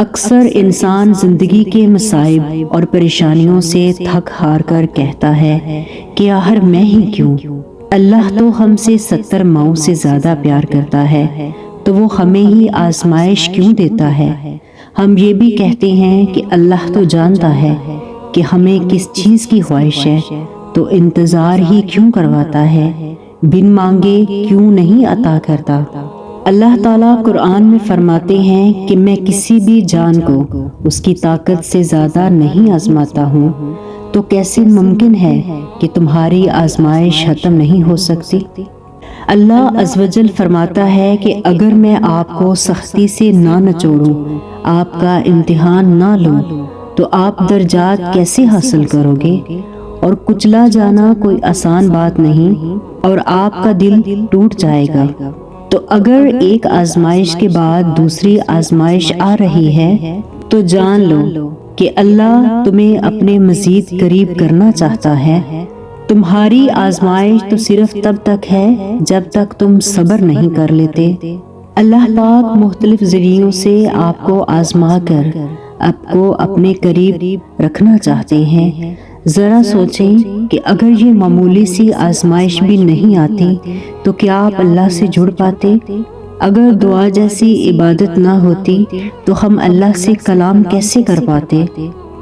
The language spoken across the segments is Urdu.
اکثر انسان زندگی کے مصائب اور پریشانیوں سے تھک ہار کر کہتا ہے کہ آخر میں ہی کیوں؟ اللہ تو ہم سے 70 ماؤں سے زیادہ پیار کرتا ہے، تو وہ ہمیں ہی آزمائش کیوں دیتا ہے؟ ہم یہ بھی کہتے ہیں کہ اللہ تو جانتا ہے کہ ہمیں کس چیز کی خواہش ہے، تو انتظار ہی کیوں کرواتا ہے، بن مانگے کیوں نہیں عطا کرتا؟ اللہ تعالیٰ قرآن میں فرماتے ہیں کہ میں کسی بھی جان کو اس کی طاقت سے زیادہ نہیں آزماتا ہوں، تو کیسے ممکن ہے کہ تمہاری آزمائش ختم نہیں ہو سکتی؟ اللہ عز و جل فرماتا ہے کہ اگر میں آپ کو سختی سے نہ نچوڑوں، آپ کا امتحان نہ لوں، تو آپ درجات کیسے حاصل کرو گے؟ اور کچلا جانا کوئی آسان بات نہیں، اور آپ کا دل ٹوٹ جائے گا۔ تو اگر ایک آزمائش کے بعد دوسری آزمائش آ رہی ہے، تو جان لو کہ اللہ تمہیں اپنے مزید قریب کرنا چاہتا ہے۔ تمہاری آزمائش تو صرف تب تک ہے جب تک تم صبر نہیں کر لیتے۔ اللہ پاک مختلف ذریعوں سے آپ کو آزما کر آپ کو اپنے قریب رکھنا چاہتے ہیں۔ ذرا سوچیں کہ اگر یہ معمولی سی آزمائش بھی نہیں آتی تو کیا آپ اللہ سے جڑ پاتے؟ اگر دعا جیسی عبادت نہ ہوتی تو ہم اللہ سے کلام کیسے کر پاتے؟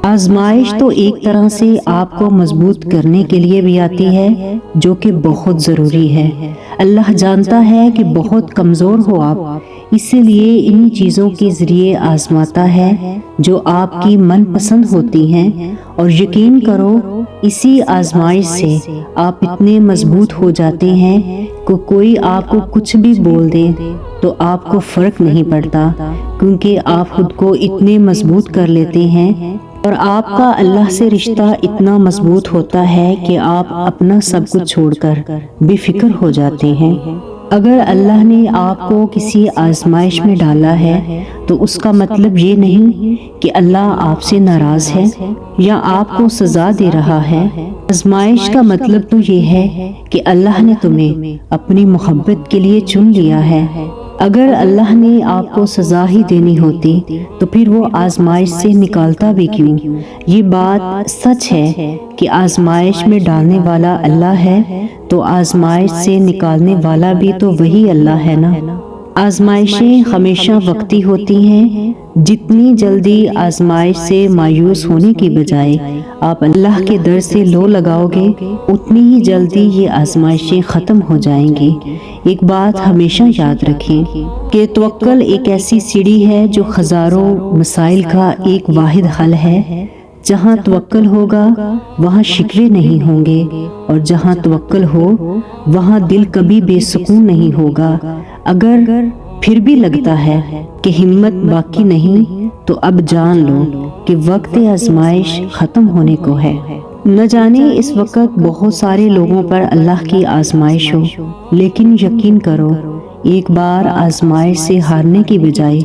آزمائش تو ایک طرح سے آپ کو مضبوط کرنے کے لیے بھی آتی ہے، جو کہ بہت ضروری ہے۔ اللہ جانتا ہے کہ بہت کمزور ہو آپ، اسی لیے انہی چیزوں کے ذریعے آزماتا ہے جو آپ کی من پسند ہوتی ہیں، اور یقین کرو اسی آزمائش سے آپ اتنے مضبوط ہو جاتے ہیں کہ کوئی آپ کو کچھ بھی بول دے تو آپ کو فرق نہیں پڑتا، کیونکہ آپ خود کو اتنے مضبوط کر لیتے ہیں، اور آپ کا اللہ سے رشتہ اتنا مضبوط ہوتا ہے کہ آپ اپنا سب کچھ چھوڑ کر بے فکر ہو جاتے ہیں۔ اگر اللہ نے آپ کو کسی آزمائش میں ڈالا ہے تو اس کا مطلب یہ نہیں کہ اللہ آپ سے ناراض ہے یا آپ کو سزا دے رہا ہے۔ آزمائش کا مطلب تو یہ ہے کہ اللہ نے تمہیں اپنی محبت کے لیے چن لیا ہے۔ اگر اللہ نے آپ کو سزا ہی دینی ہوتی تو پھر وہ آزمائش سے نکالتا بھی کیوں؟ یہ بات سچ ہے کہ آزمائش میں ڈالنے والا اللہ ہے، تو آزمائش سے نکالنے والا بھی تو وہی اللہ ہے نا۔ آزمائشیں ہمیشہ وقتی ہوتی ہیں۔ جتنی جلدی آزمائش سے مایوس ہونے کی بجائے آپ اللہ کے در سے لو لگاؤ گے، اتنی ہی جلدی یہ آزمائشیں ختم ہو جائیں گی۔ ایک بات ہمیشہ یاد رکھیں کہ توکل ایک ایسی سیڑھی ہے جو ہزاروں مسائل کا ایک واحد حل ہے۔ جہاں توکل ہوگا وہاں شکوے نہیں ہوں گے، اور جہاں توکل ہو وہاں دل کبھی بے سکون نہیں ہوگا۔ اگر پھر بھی لگتا ہے کہ ہمت باقی نہیں، تو اب جان لو کہ وقت آزمائش ختم ہونے کو ہے۔ نہ جانے اس وقت بہت سارے لوگوں پر اللہ کی آزمائش ہو، لیکن یقین کرو ایک بار آزمائش سے ہارنے کی بجائے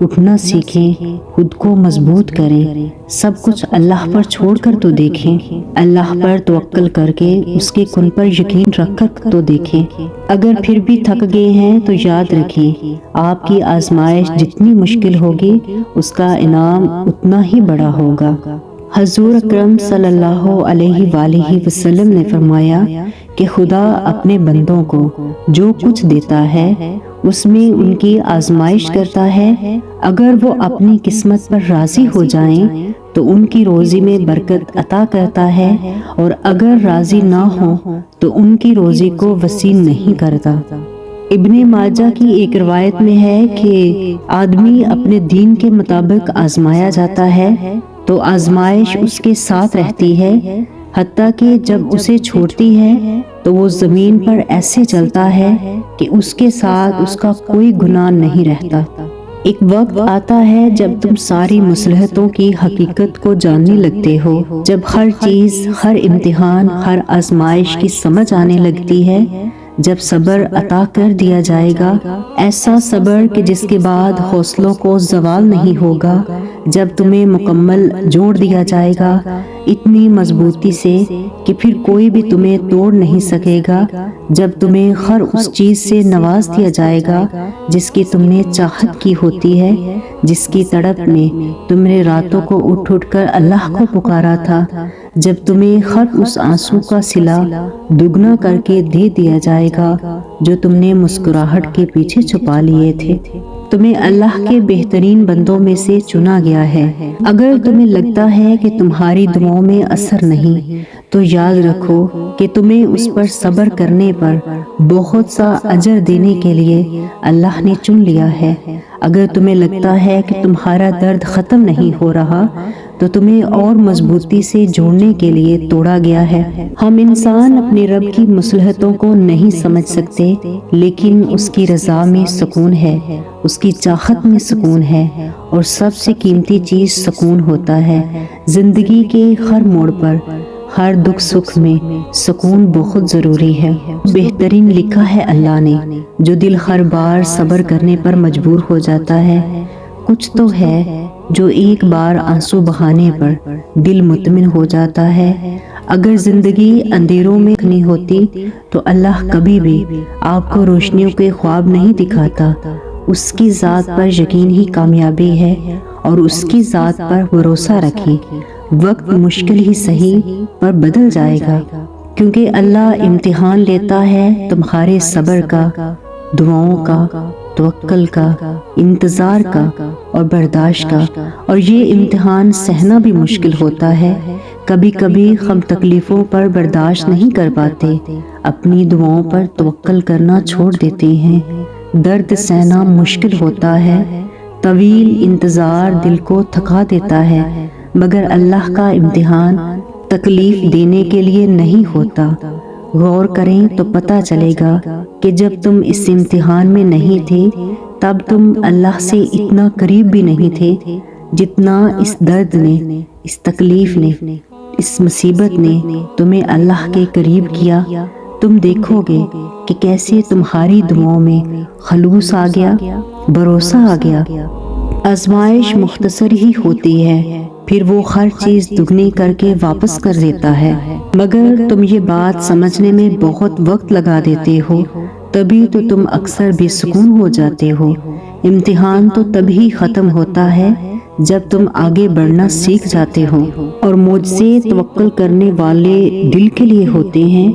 اٹھنا سیکھیں، خود کو مضبوط کریں، سب کچھ اللہ پر چھوڑ کر تو دیکھیں، اللہ پر توکل کر کے اس کے کن پر یقین رکھ کر تو دیکھیں۔ اگر پھر بھی تھک گئے ہیں تو یاد رکھیں آپ کی آزمائش جتنی مشکل ہوگی اس کا انعام اتنا ہی بڑا ہوگا۔ حضور اکرم صلی اللہ علیہ وآلہ وسلم نے فرمایا کہ خدا اپنے بندوں کو جو کچھ دیتا ہے اس میں ان کی آزمائش کرتا ہے۔ اگر وہ اپنی قسمت پر راضی ہو جائیں تو ان کی روزی میں برکت عطا کرتا ہے، اور اگر راضی نہ ہو تو ان کی روزی کو وسیع نہیں کرتا۔ ابن ماجہ کی ایک روایت میں ہے کہ آدمی اپنے دین کے مطابق آزمایا جاتا ہے تو آزمائش اس کے ساتھ رہتی ہے، حتیٰ کہ جب اسے چھوڑتی ہے تو وہ زمین پر ایسے چلتا ہے کہ اس کے ساتھ اس کا کوئی گناہ نہیں رہتا۔ ایک وقت آتا ہے جب تم ساری مصلحتوں کی حقیقت کو جاننے لگتے ہو، جب ہر چیز، ہر امتحان، ہر آزمائش کی سمجھ آنے لگتی ہے، جب صبر عطا کر دیا جائے گا، ایسا صبر کہ جس کے بعد حوصلوں کو زوال نہیں ہوگا، جب تمہیں مکمل جوڑ دیا جائے گا، اتنی مضبوطی سے کہ پھر کوئی بھی تمہیں توڑ نہیں سکے گا جب تمہیں ہر اس چیز سے نواز دیا جائے گا جس کی تم نے چاہت کی ہوتی ہے، جس کی تڑپ میں تم نے راتوں کو اٹھ اٹھ کر اللہ کو پکارا تھا، جب تمہیں ہر اس آنسو کا صلہ دگنا کر کے دے دیا جائے گا جو تم نے مسکراہٹ کے پیچھے چھپا لیے تھے۔ تمہیں اللہ کے بہترین بندوں میں سے چنا گیا ہے۔ اگر تمہیں لگتا ہے کہ تمہاری دعاؤں میں اثر نہیں تو یاد رکھو کہ تمہیں اس پر صبر کرنے پر بہت سا اجر دینے کے لیے اللہ نے چن لیا ہے۔ اگر تمہیں لگتا ہے کہ تمہارا درد ختم نہیں ہو رہا تو تمہیں اور مضبوطی سے جوڑنے کے لیے توڑا گیا ہے۔ ہم انسان اپنے رب کی مصلحتوں کو نہیں سمجھ سکتے، لیکن اس کی رضا میں سکون ہے، اس کی چاہت میں سکون ہے، اور سب سے قیمتی چیز سکون ہوتا ہے۔ زندگی کے ہر موڑ پر، ہر دکھ سکھ میں سکون بہت ضروری ہے۔ بہترین لکھا ہے اللہ نے، جو دل ہر بار صبر کرنے پر مجبور ہو جاتا ہے۔ کچھ تو ہے جو ایک بار آنسو بہانے پر دل مطمئن ہو جاتا ہے۔ اگر زندگی اندھیروں میں نہیں ہوتی تو اللہ کبھی بھی آپ کو روشنیوں کے خواب نہیں دکھاتا۔ اس کی ذات پر یقین ہی کامیابی ہے، اور اس کی ذات پر بھروسہ رکھیں۔ وقت مشکل ہی صحیح پر بدل جائے گا، کیونکہ اللہ امتحان لیتا ہے تمہارے صبر کا، دعاؤں کا، توکل کا، انتظار کا اور برداشت کا۔ اور یہ امتحان سہنا بھی مشکل ہوتا ہے۔ کبھی کبھی ہم تکلیفوں پر برداشت نہیں کر پاتے، اپنی دعاؤں پر توکل کرنا چھوڑ دیتے ہیں۔ درد سہنا مشکل ہوتا ہے، طویل انتظار دل کو تھکا دیتا ہے، مگر اللہ کا امتحان تکلیف دینے کے لیے نہیں ہوتا۔ غور کریں تو پتہ چلے گا کہ جب تم اس امتحان میں نہیں تھے تب تم اللہ سے اتنا قریب بھی نہیں تھے جتنا اس درد نے، اس تکلیف نے، اس مصیبت نے تمہیں اللہ کے قریب کیا۔ تم دیکھو گے کہ کیسے تمہاری دعاؤں میں خلوص آ گیا، بھروسہ آ گیا۔ آزمائش مختصر ہی ہوتی ہے، پھر وہ ہر چیز دگنی کر کے واپس کر دیتا ہے۔ مگر تم یہ بات سمجھنے میں بہت وقت لگا دیتے ہو، تبھی تو تم اکثر بے سکون ہو جاتے ہو۔ امتحان تو تبھی ختم ہوتا ہے جب تم آگے بڑھنا سیکھ جاتے ہو، اور مجھ سے توکل کرنے والے دل کے لیے ہوتے ہیں۔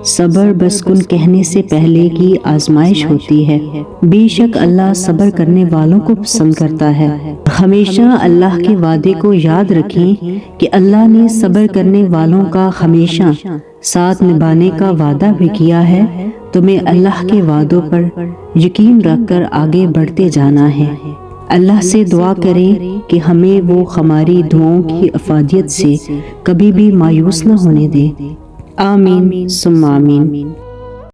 صبر بس کن کہنے سے پہلے کی آزمائش ہوتی ہے۔ بے شک اللہ صبر کرنے والوں کو پسند کرتا ہے۔ ہمیشہ اللہ کے وعدے کو یاد رکھیں کہ اللہ نے صبر کرنے والوں کا ہمیشہ ساتھ نبھانے کا وعدہ بھی کیا ہے۔ تمہیں اللہ کے وعدوں پر یقین رکھ کر آگے بڑھتے جانا ہے۔ اللہ سے دعا کریں کہ ہمیں وہ ہماری دعاؤں کی افادیت سے کبھی بھی مایوس نہ ہونے دے۔ آمین ثم آمین۔